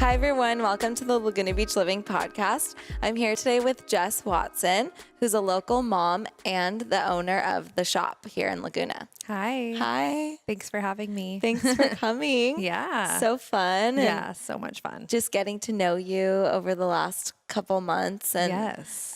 Hi, everyone. Welcome to the Laguna Beach Living Podcast. I'm here today with Jess Watson, who's a local mom and the owner of the shop here in Laguna. Hi. Hi. Thanks for having me. Thanks for coming. Yeah. So fun. Yeah, so much fun. Just getting to know you over the last couple months. And Yes.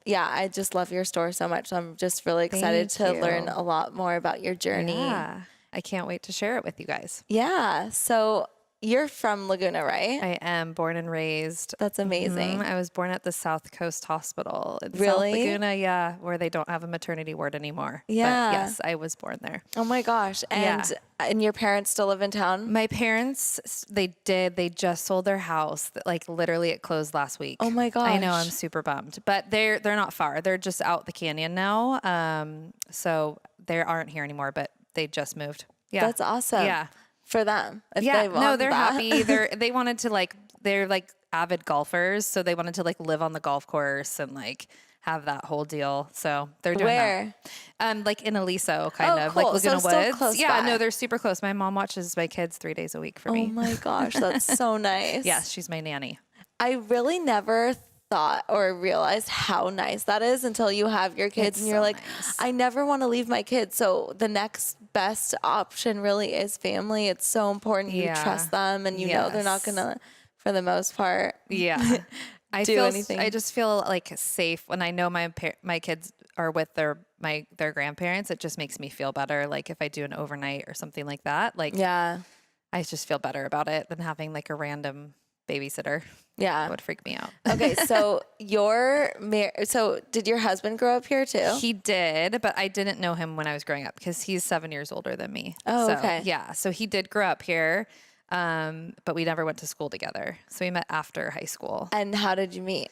yeah, I just love your store so much. So I'm just really excited Thank to you. learn a lot more about your journey. Yeah. I can't wait to share it with you guys. Yeah. So you're from Laguna, right? I am born and raised. That's amazing. I was born at the South Coast Hospital in Really? South Laguna, yeah, where they don't have a maternity ward anymore. Yeah. But yes, I was born there. Oh my gosh. And your parents still live in town? My parents, they just sold their house. Like literally it closed last week. Oh my gosh. I know, I'm super bummed. But they're not far. They're just out the canyon now. So they aren't here anymore, but they just moved. Yeah. That's awesome. Yeah. For them. If Yeah. they want No, they're that. happy. They wanted to they're like avid golfers. So they wanted to like live on the golf course and like have that whole deal. So they're doing Where? that. Like in Aliso, kind of cool. like Laguna So still Woods. close Yeah, by. no, they're super close. My mom watches my kids 3 days a week for Oh me. my gosh. That's so nice. Yes, she's my nanny. I really never thought or realized how nice that is until you have your kids It's and you're so like, nice. I never want to leave my kids. So the next best option really is family. It's so important you Yeah. trust them and you know they're not Yes. going to, for the most part, Yeah. do anything. I just feel like safe when I know my kids are with their grandparents. It just makes me feel better. Like if I do an overnight or something like that, like Yeah. I just feel better about it than having like a random babysitter. Yeah. That would freak me out. Okay, so so did your husband grow up here too? He did, but I didn't know him when I was growing up because he's 7 years older than me. Oh, So, okay. Yeah. So he did grow up here, but we never went to school together. So we met after high school. And how did you meet?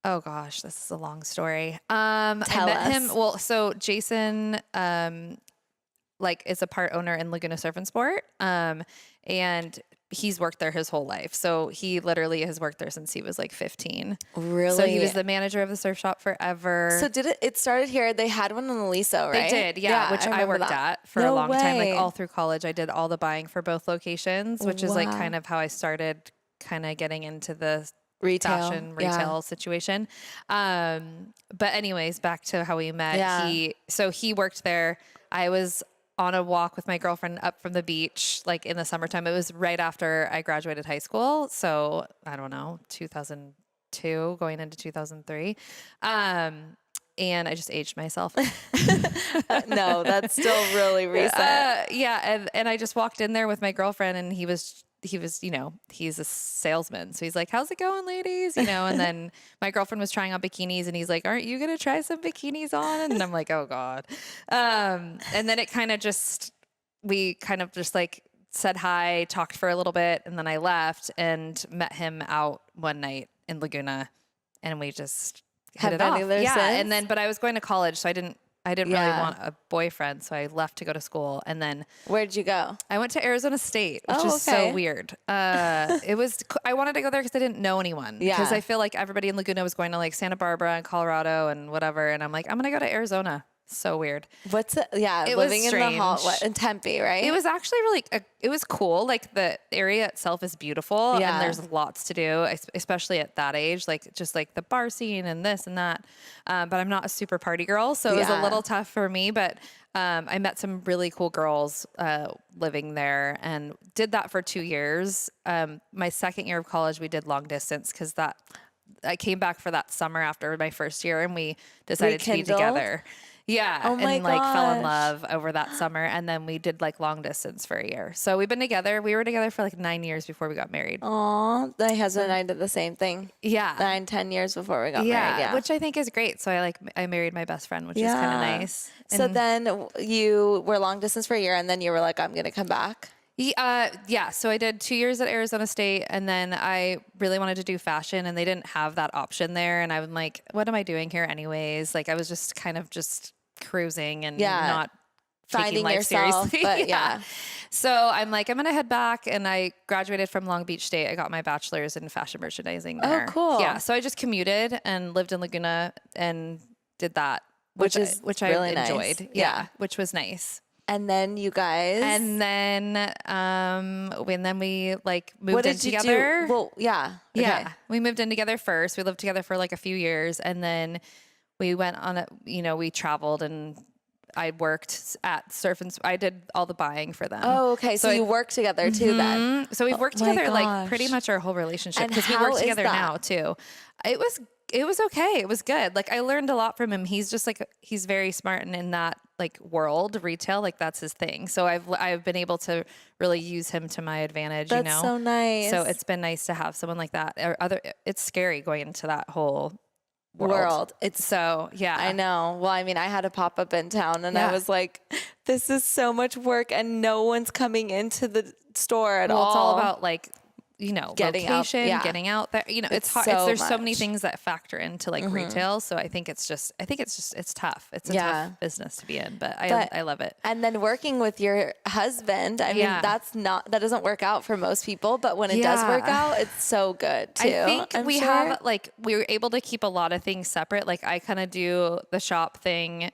Oh gosh, this is a long story. Tell I met him. us. Well, so Jason, is a part owner in Laguna Surf and Sport. And he's worked there his whole life. So he literally has worked there since he was like 15. Really? So he was the manager of the surf shop forever. So it started here. They had one in Aliso, right? They did, yeah, which I remember worked that. at for No a long time. way. Like all through college, I did all the buying for both locations, which is like Wow. kind of how I started kind of getting into the Retail. fashion Yeah. retail situation. But anyways, back to how we met. Yeah. He worked there. I was on a walk with my girlfriend up from the beach, like in the summertime. It was right after I graduated high school. So I don't know, 2002 going into 2003. And I just aged myself. No, that's still really recent. Yeah. And I just walked in there with my girlfriend and he was, he's a salesman. So he's like, how's it going, ladies? And then my girlfriend was trying on bikinis and he's like, aren't you going to try some bikinis on? And I'm like, oh God. And then we kind of just like said hi, talked for a little bit. And then I left and met him out one night in Laguna and we just hit it off. Yeah. And then, but I was going to college, so I didn't really Yeah. want a boyfriend, so I left to go to school. And then Where'd you go? I went to Arizona State, which is okay. so weird. I wanted to go there because I didn't know anyone. Yeah. Because I feel like everybody in Laguna was going to like Santa Barbara and Colorado and whatever. And I'm like, I'm going to go to Arizona. So weird. What's it? Yeah, It was living in the strange. in Tempe, right? It was actually really, it was cool. Like the area itself is beautiful Yeah. and there's lots to do, especially at that age, like just like the bar scene and this and that. But I'm not a super party girl. So it was a Yeah. little tough for me, but I met some really cool girls living there and did that for 2 years. My second year of college, we did long distance because I came back for that summer after my first year and we decided to be Rekindled? together. Yeah. Oh my and like fell in gosh. love over that summer. And then we did like long distance for a year. So we've been together. We were together for like 9 years before we got married. Aw, my husband and I did the same thing. Yeah. 9-10 years before we got Yeah. married. Yeah. Which I think is great. So I married my best friend, which is kind of nice. So And- then you were long distance for a year and then you were like, I'm going to come back. Yeah. So I did 2 years at Arizona State and then I really wanted to do fashion and they didn't have that option there. And I was like, what am I doing here anyways? Like I was just kind of just cruising and not taking Finding life yourself, seriously. but yeah. So I'm like, I'm going to head back. And I graduated from Long Beach State. I got my bachelor's in fashion merchandising there. Oh, cool. Yeah. So I just commuted and lived in Laguna and did that, Which I really enjoyed. nice. Yeah. Which was nice. And then you guys. And then we like moved what in did you together. do? Well, yeah. Okay. Yeah. We moved in together first. We lived together for like a few years, and then we went on we traveled, and I worked at I did all the buying for them. Oh, okay. So you work together too then. So we've worked Oh my together like gosh. pretty much our whole relationship, And because we how work is together that? now too. It was okay. It was good. Like I learned a lot from him. He's just like, he's very smart, and in that like world, retail, like that's his thing. So I've been able to really use him to my advantage, That's so nice. So it's been nice to have someone like that. It's scary going into that whole world. It's so, yeah. I know. Well, I mean, I had a pop up in town, and I Yeah. was like, this is so much work, and no one's coming into the store at all. It's all about like, Getting out, location, yeah. getting out there. It's hard. so There's so many much. things that factor into like retail. So I think it's tough. It's a tough business to be in, but I love it. And then working with your husband, I mean, Yeah. that doesn't work out for most people, but when it does work out, it's so good too. I think I'm we sure. have we were able to keep a lot of things separate. Like I kind of do the shop thing.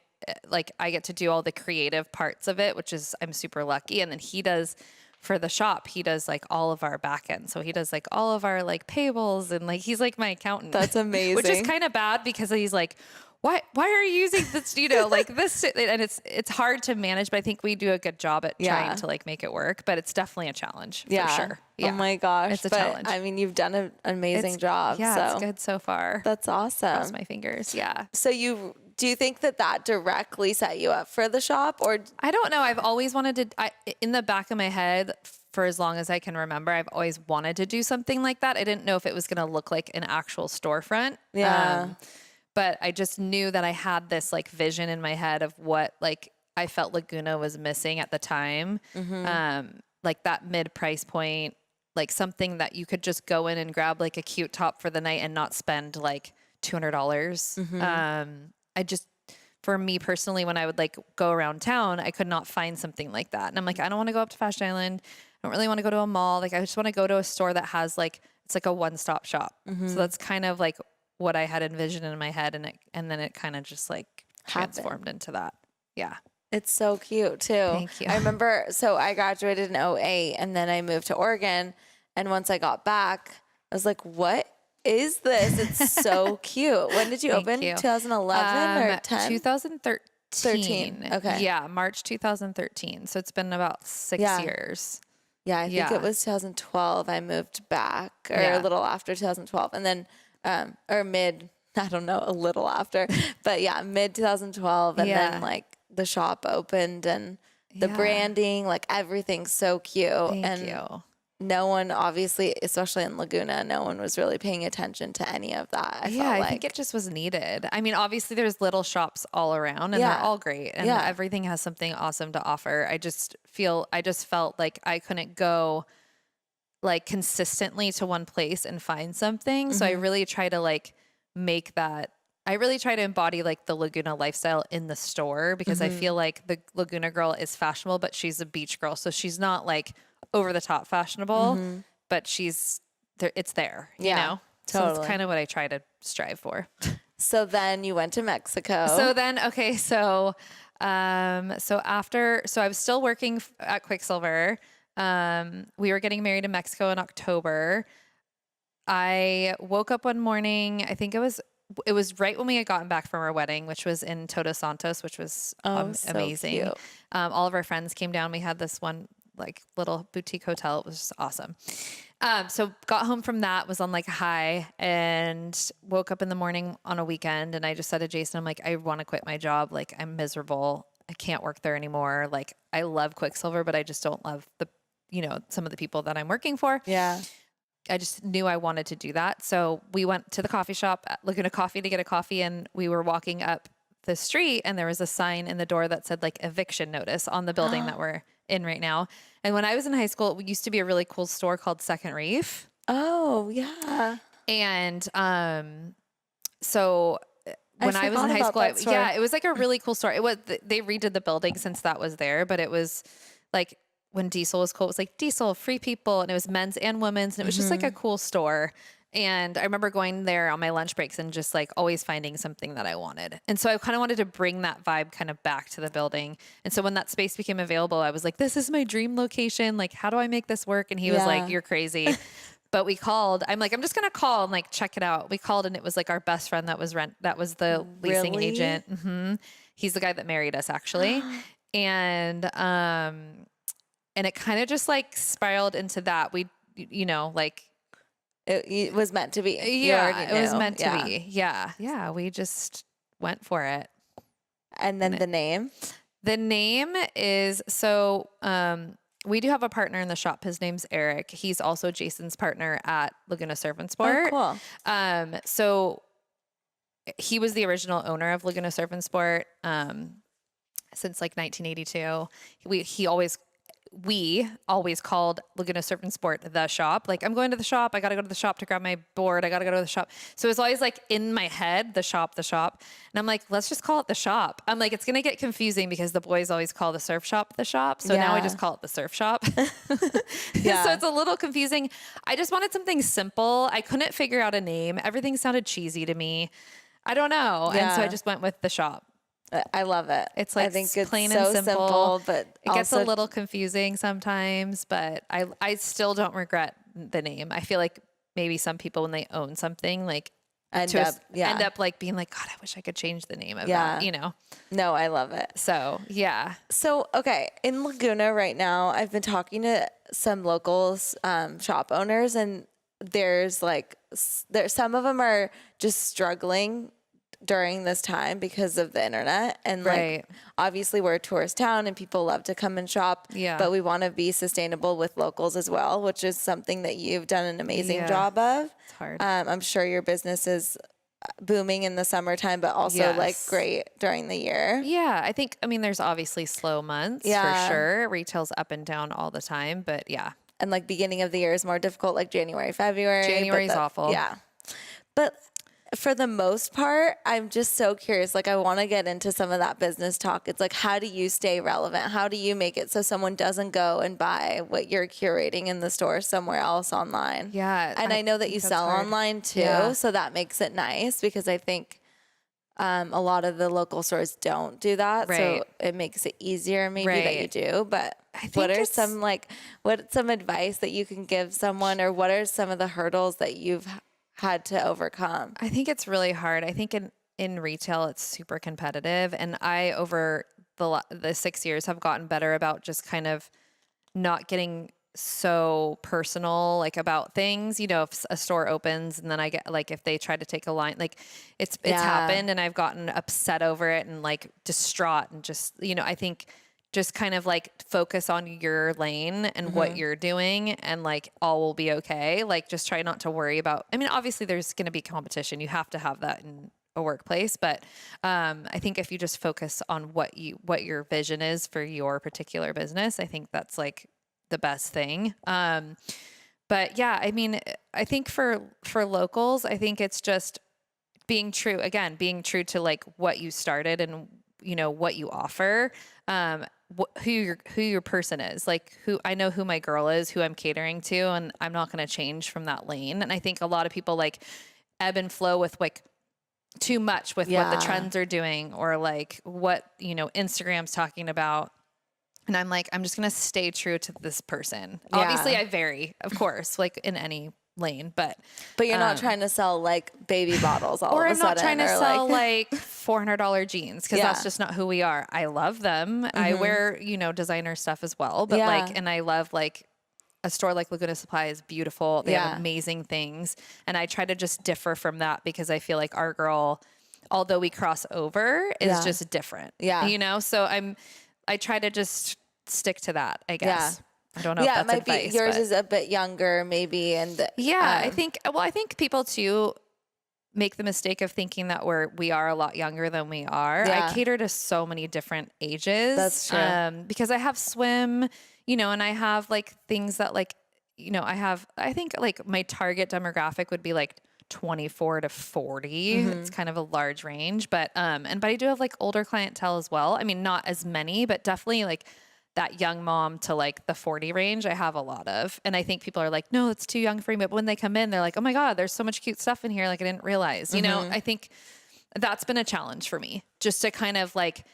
Like I get to do all the creative parts of it, which is, I'm super lucky. And then he does, for the shop, he does like all of our back end. So he does like all of our like payables, and like he's like my accountant. That's amazing. Which is kind of bad, because he's like, why are you using this, like this, and it's hard to manage, but I think we do a good job at trying to like make it work, but it's definitely a challenge for sure. Yeah. Oh my gosh. It's a but, challenge. I mean, you've done an amazing job. Yeah, so it's good so far. That's awesome. Cross my fingers. Yeah. So do you think that directly set you up for the shop, or? I don't know. I've always wanted to, in the back of my head, for as long as I can remember, I've always wanted to do something like that. I didn't know if it was going to look like an actual storefront. Yeah. But I just knew that I had this like vision in my head of what like I felt Laguna was missing at the time. Like that mid price point, like something that you could just go in and grab like a cute top for the night and not spend like $200. For me personally, when I would like go around town, I could not find something like that. And I'm like, I don't want to go up to Fashion Island. I don't really want to go to a mall. Like I just want to go to a store that has like, it's like a one-stop shop. So that's kind of like what I had envisioned in my head. And then it kind of just like transformed into that. Yeah. It's so cute too. Thank you. I remember, so I graduated in 2008, and then I moved to Oregon. And once I got back, I was like, what is this? It's so cute. When did you open? you. 2011 or 10? 2013. 13. Okay. Yeah, March 2013. So it's been about 6 Yeah. years. Yeah, I think it was 2012 I moved back, or a little after 2012. And then, or mid, I don't know, a little after. But yeah, mid 2012. And then like the shop opened, and the branding, like everything's so cute. Thank you. No one, obviously, especially in Laguna, no one was really paying attention to any of that. I think it just was needed. I mean, obviously there's little shops all around, and they're all great, and everything has something awesome to offer. I just felt like I couldn't go like consistently to one place and find something. So I really try to like make that. I really try to embody like the Laguna lifestyle in the store, because I feel like the Laguna girl is fashionable, but she's a beach girl. So she's not like over the top fashionable, but she's there. It's there, you know? So totally. it's kind of what I try to strive for. So then you went to Mexico. So then, okay. So I was still working at Quicksilver. We were getting married in Mexico in October. I woke up one morning, I think it was right when we had gotten back from our wedding, which was in Todos Santos, which was so amazing. cute. All of our friends came down. We had this one like little boutique hotel. It was just awesome. So got home from that, was on like a high, and woke up in the morning on a weekend. And I just said to Jason, I'm like, I want to quit my job. Like I'm miserable. I can't work there anymore. Like I love Quicksilver, but I just don't love some of the people that I'm working for. Yeah. I just knew I wanted to do that. So we went to the coffee shop at Laguna Coffee to get a coffee, and we were walking up the street, and there was a sign in the door that said like eviction notice on the building that we're in right now. And when I was in high school, it used to be a really cool store called Second Reef. Oh, yeah. And so when I was in high school, it was like a really cool store. It was, they redid the building since that was there, but it was like when Diesel was cool, it was like Diesel, free people, and it was men's and women's, and it was just like a cool store. And I remember going there on my lunch breaks and just like always finding something that I wanted. And so I kind of wanted to bring that vibe kind of back to the building. And so when that space became available, I was like, this is my dream location. Like, how do I make this work? And he was like, you're crazy. But we called. I'm like, I'm just going to call and like check it out. We called and it was like our best friend that was the leasing agent. He's the guy that married us actually. And it kind of just like spiraled into that. We, like, it was meant to be. Yeah, it was meant to be. Yeah. Yeah. We just went for it. And then the name? The name is, we do have a partner in the shop. His name's Eric. He's also Jason's partner at Laguna Surf and Sport. Oh, cool. So he was the original owner of Laguna Surf and Sport since like 1982. We always called Laguna Surf and Sport the shop. Like, I'm going to the shop. I got to go to the shop to grab my board. I got to go to the shop. So it was always like in my head, the shop. And I'm like, let's just call it the shop. I'm like, it's going to get confusing because the boys always call the surf shop the shop. So now I just call it the surf shop. So it's a little confusing. I just wanted something simple. I couldn't figure out a name. Everything sounded cheesy to me. I don't know. And so I just went with the shop. I love it. It's like, I think it's plain and simple, but it gets a little confusing sometimes, but I still don't regret the name. I feel like maybe some people, when they own something, like end up like being like, God, I wish I could change the name of that, No, I love it. So, yeah. So, okay. In Laguna right now, I've been talking to some locals, shop owners, and there's some of them are just struggling during this time because of the internet. And like, obviously we're a tourist town and people love to come and shop, but we want to be sustainable with locals as well, which is something that you've done an amazing job of. It's hard. I'm sure your business is booming in the summertime, but also like great during the year. Yeah. I think, there's obviously slow months for sure. Retail's up and down all the time, but yeah. And like beginning of the year is more difficult, like January, February. January's awful. Yeah. But for the most part, I'm just so curious. Like, I want to get into some of that business talk. It's like, how do you stay relevant? How do you make it so someone doesn't go and buy what you're curating in the store somewhere else online? Yeah. And I know that you sell online too. So that makes it nice because I think a lot of the local stores don't do that. So it makes it easier maybe that you do. But what are what's some advice that you can give someone, or what are some of the hurdles that you've had to overcome? I think it's really hard. I think in retail, it's super competitive. And I, over the 6 years, have gotten better about just kind of not getting so personal, like about things, if a store opens and then I get like, if they try to take a line, like it's happened and I've gotten upset over it and like distraught and just, I think just kind of like focus on your lane and what you're doing, and like all will be okay. Like, just try not to worry about, obviously there's going to be competition. You have to have that in a workplace, but I think if you just focus on what your vision is for your particular business, I think that's like the best thing. But yeah, I think for locals, I think it's just being true to like what you started and what you offer, who your person is, like I know who my girl is, who I'm catering to, and I'm not going to change from that lane. And I think a lot of people like ebb and flow with like too much with what the trends are doing, or like what, Instagram's talking about. And I'm like, I'm just going to stay true to this person. Yeah. Obviously I vary, of course, like in any lane, but you're not trying to sell like baby bottles all of a sudden. Or I'm not trying to sell like $400 jeans, because that's just not who we are. I love them. I wear, designer stuff as well, but and I love like a store like Laguna Supply is beautiful. They have amazing things. And I try to just differ from that, because I feel like our girl, although we cross over, is just different. Yeah. So I try to just stick to that, I guess. I don't know if that's advice. Be, yours is a bit younger maybe. And I think people too make the mistake of thinking that we are a lot younger than we are. I cater to so many different ages. That's true. Because I have swim, and I have like things that like, I think like my target demographic would be like 24 to 40. It's kind of a large range, but I do have like older clientele as well. Not as many, but definitely like that young mom to like the 40 range, I have a lot of. And I think people are like, no, it's too young for me. But when they come in, they're like, oh my God, there's so much cute stuff in here. Like I didn't realize, you know, I think that's been a challenge for me, just to kind of like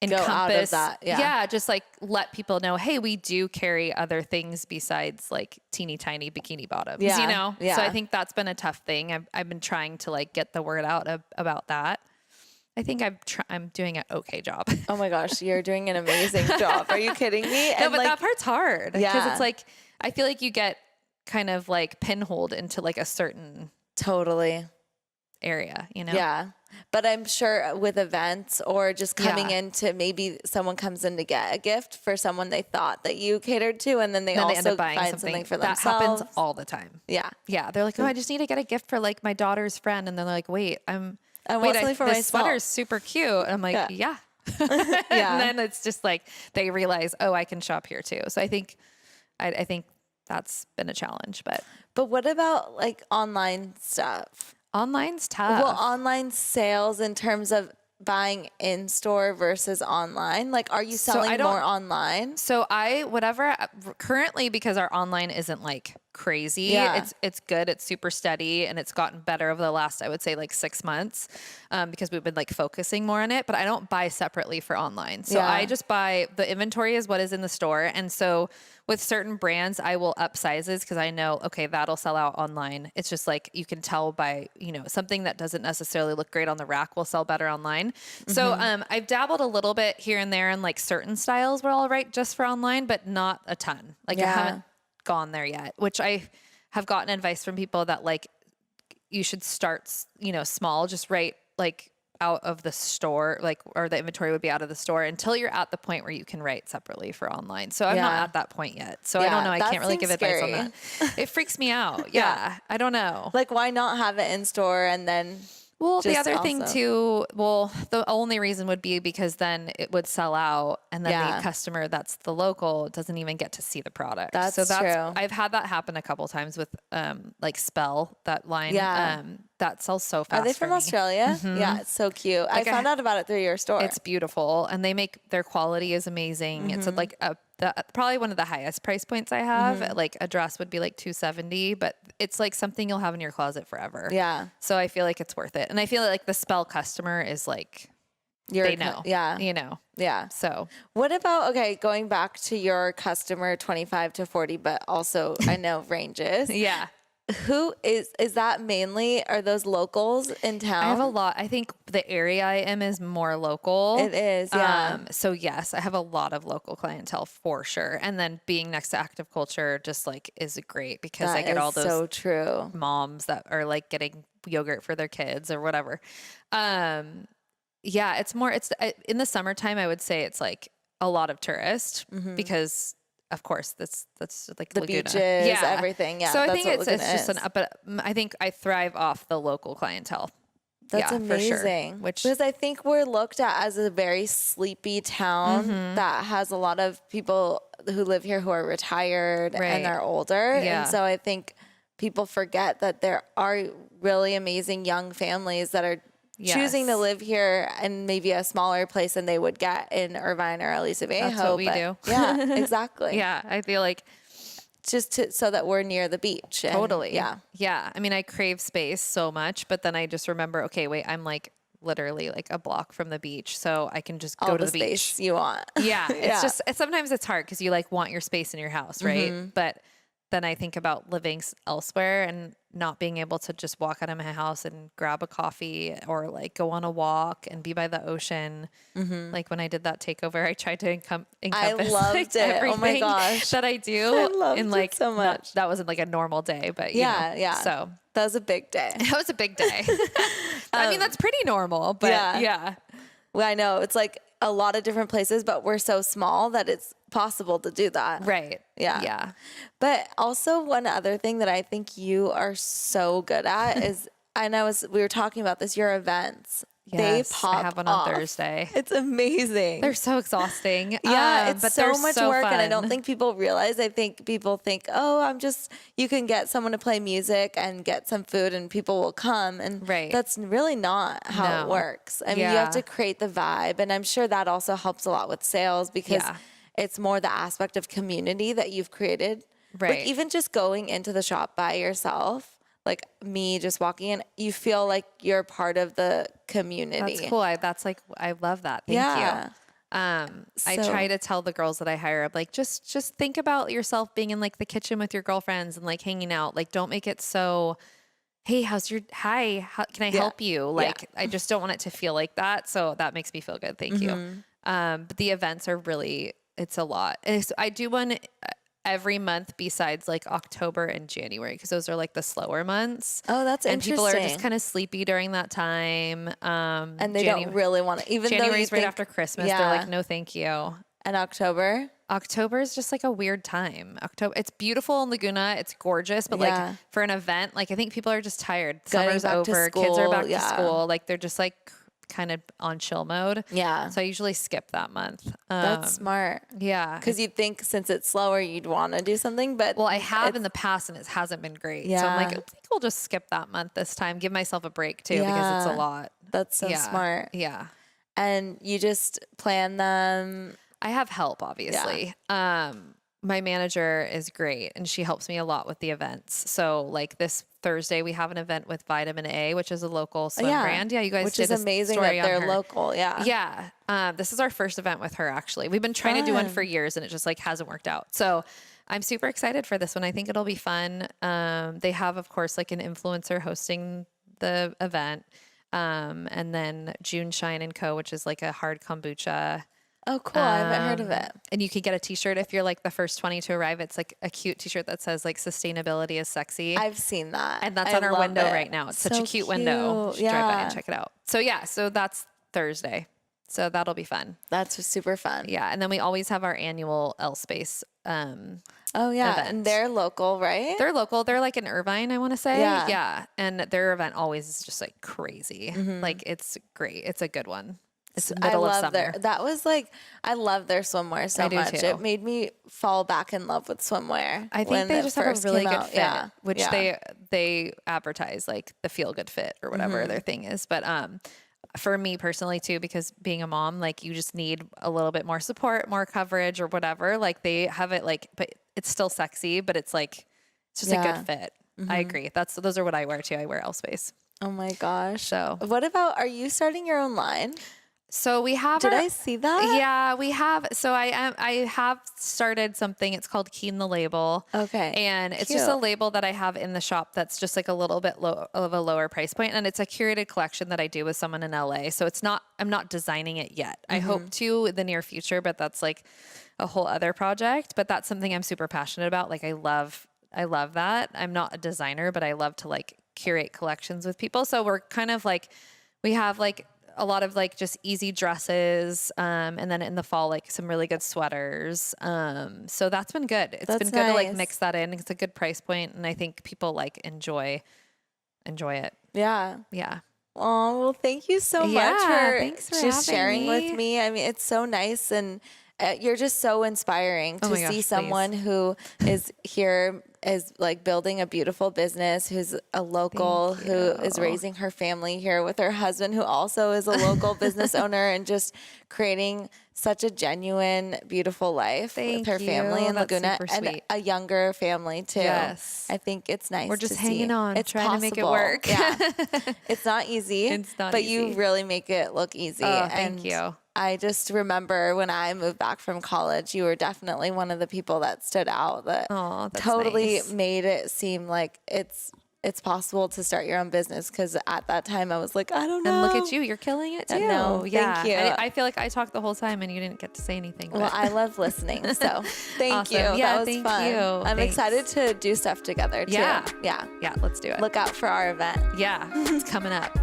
encompass go out of that. Yeah. Just like let people know, hey, we do carry other things besides like teeny tiny bikini bottoms, you know? So I think that's been a tough thing. I've been trying to like get the word out about that. I think I'm doing an okay job. Oh my gosh, you're doing an amazing job. Are you kidding me? No, but like, that part's hard because it's like, I feel like you get kind of like pinholed into like a certain totally area, you know? Yeah. But I'm sure with events or just coming into, maybe someone comes in to get a gift for someone they thought that you catered to, and then they also end up buying find something for that themselves. happens all the time. Yeah. Yeah. They're like, oh, I just need to get a gift for like my daughter's friend. And then they're like, wait, I want something for myself. This sweater is super cute. And I'm like, yeah. And then it's just like, they realize, oh, I can shop here too. So I think that's been a challenge, but what about like online stuff? Online's tough. Well, online sales in terms of buying in store versus online? Like, are you selling more online? So currently, because our online isn't like crazy, it's good. It's super steady, and it's gotten better over the last, I would say, like 6 months, because we've been like focusing more on it, but I don't buy separately for online. So I just buy, the inventory is what is in the store. And so with certain brands, I will up sizes because I know, okay, that'll sell out online. It's just like, you can tell by, you know, something that doesn't necessarily look great on the rack will sell better online. So I've dabbled a little bit here and there in like certain styles were all right just for online, but not a ton. Like I haven't gone there yet, which I have gotten advice from people that like, you should start, you know, small, just right like out of the store, like, or the inventory would be out of the store until you're at the point where you can write separately for online. So I'm not at that point yet. So I don't know. I can't really give advice on that. It freaks me out. I don't know. Like, why not have it in store and then... Well, the other thing too, the only reason would be because then it would sell out, and then the customer that's the local doesn't even get to see the product. That's true. I've had that happen a couple times with like Spell, that line. That sells so fast. Are they from Australia? Yeah, it's so cute. Like I found out about it through your store. It's beautiful, and their quality is amazing. It's like probably one of the highest price points I have. Like a dress would be like $270, but it's like something you'll have in your closet forever. Yeah. So I feel like it's worth it. And I feel like the Spell customer is like, they know. You know? Yeah. So what about, going back to your customer 25 to 40, but also I know ranges. Who is that mainly? Are those locals in town? I have a lot. I think the area I am is more local. It is, yeah. So yes, I have a lot of local clientele for sure. And then being next to Active Culture just like is great because I get all those moms that are like getting yogurt for their kids or whatever. It's in the summertime, I would say it's like a lot of tourists because of course, that's like the Laguna. Beaches, everything. Yeah. So I think it's just but I think I thrive off the local clientele. That's amazing. For sure. Because I think we're looked at as a very sleepy town that has a lot of people who live here who are retired and are older. And so I think people forget that there are really amazing young families that are choosing to live here in maybe a smaller place than they would get in Irvine or Aliso Viejo. That's what we do. Yeah, exactly. I feel like just so that we're near the beach. Totally. Yeah. I mean, I crave space so much, but then I just remember, okay, wait, I'm like literally like a block from the beach, so I can just go to the beach. Space you want. It's just, sometimes it's hard because you like want your space in your house, right? But then I think about living elsewhere and not being able to just walk out of my house and grab a coffee or like go on a walk and be by the ocean. Like when I did that takeover, I tried to encompass I loved it. Oh my gosh. That I do. I loved like, it so much. That wasn't like a normal day, but you know, so that was a big day. That was a big day. I mean, that's pretty normal, but Well, I know it's like a lot of different places, but we're so small that it's possible to do that. Right. Yeah. But also one other thing that I think you are so good at is, we were talking about this, your events. Yes, they pop I have one off. on Thursday. It's amazing. They're so exhausting. It's but so much work. Fun. And I don't think people realize, I think people think, you can get someone to play music and get some food and people will come. And that's really not how it works. I mean, you have to create the vibe. And I'm sure that also helps a lot with sales because it's more the aspect of community that you've created. Right. Like even just going into the shop by yourself, like me just walking in, you feel like you're part of the community. That's cool. I love that. Thank you. I try to tell the girls that I hire, I'm like, just think about yourself being in like the kitchen with your girlfriends and like hanging out. Like, don't make it so, hey, how can I help you? Like, I just don't want it to feel like that. So that makes me feel good. Thank you. But the events are really, it's a lot. And I do one every month besides like October and January, because those are like the slower months. Oh, that's interesting. And people are just kind of sleepy during that time. And they don't really want to, even January's though right after Christmas. They're like, no, thank you. And October is just like a weird time. October, it's beautiful in Laguna. It's gorgeous, but like for an event, like I think people are just tired. Summer's over. Kids are back to school. Like they're just like kind of on chill mode. Yeah. So I usually skip that month. That's smart. Yeah. Because you'd think since it's slower, you'd want to do something, but I have in the past and it hasn't been great. Yeah. So I'm like, I think we'll just skip that month this time. Give myself a break too, because it's a lot. That's so smart. Yeah. And you just plan them. I have help, obviously. Yeah. My manager is great and she helps me a lot with the events. So like this Thursday, we have an event with Vitamin A, which is a local swim brand. Yeah, you guys did is amazing that they're local. Yeah. Yeah. This is our first event with her, actually. We've been trying to do one for years and it just like hasn't worked out. So I'm super excited for this one. I think it'll be fun. They have, of course, like an influencer hosting the event. And then June Shine & Co., which is like a hard kombucha. Oh, cool. I haven't heard of it. And you can get a t-shirt if you're like the first 20 to arrive. It's like a cute t-shirt that says like sustainability is sexy. I've seen that. And that's on our window right now. It's such a cute window. You should drive by and check it out. So so that's Thursday. So that'll be fun. That's super fun. Yeah. And then we always have our annual L Space event. And they're local, right? They're local. They're like in Irvine, I want to say. Yeah. And their event always is just like crazy. Like it's great. It's a good one. It's the middle of summer. I love their swimwear so much. Too. It made me fall back in love with swimwear. I think they just have a really good fit, which they advertise like the feel good fit or whatever their thing is. But for me personally too, because being a mom, like you just need a little bit more support, more coverage or whatever. Like they have it like, but it's still sexy, but it's like, it's just a good fit. I agree. Those are what I wear too. I wear L Space. Oh my gosh. So what about, are you starting your own line? So we have. Did I see that? Yeah, we have. So I have started something. It's called Keen the Label. Okay. And it's just a label that I have in the shop that's just like a little bit of a lower price point, and it's a curated collection that I do with someone in LA. So I'm not designing it yet. I hope to in the near future, but that's like a whole other project. But that's something I'm super passionate about. Like I love that. I'm not a designer, but I love to like curate collections with people. So we're kind of like, we have like a lot of like just easy dresses. And then in the fall, like some really good sweaters. So that's been good. It's been good to like mix that in. It's a good price point, and I think people like enjoy it. Yeah. Yeah. Oh, well, thank you so much for just sharing with me. I mean, it's so nice, and you're just so inspiring to see someone who is here, is like building a beautiful business, who's a local, who is raising her family here with her husband, who also is a local business owner, and just creating such a genuine, beautiful life with her family in Laguna, and a younger family too. Yes. I think it's nice. We're just hanging on, trying to make it work. Yeah. It's not easy, but you really make it look easy. Oh, thank you. I just remember when I moved back from college, you were definitely one of the people that stood out, that totally made it seem like it's possible to start your own business. Because at that time I was like, I don't know. And look at you, you're killing it too. No, thank you. I feel like I talked the whole time and you didn't get to say anything. Well, I love listening, so thank you. Yeah, that was fun. You. I'm excited to do stuff together too. Yeah, let's do it. Look out for our event. Yeah, it's coming up.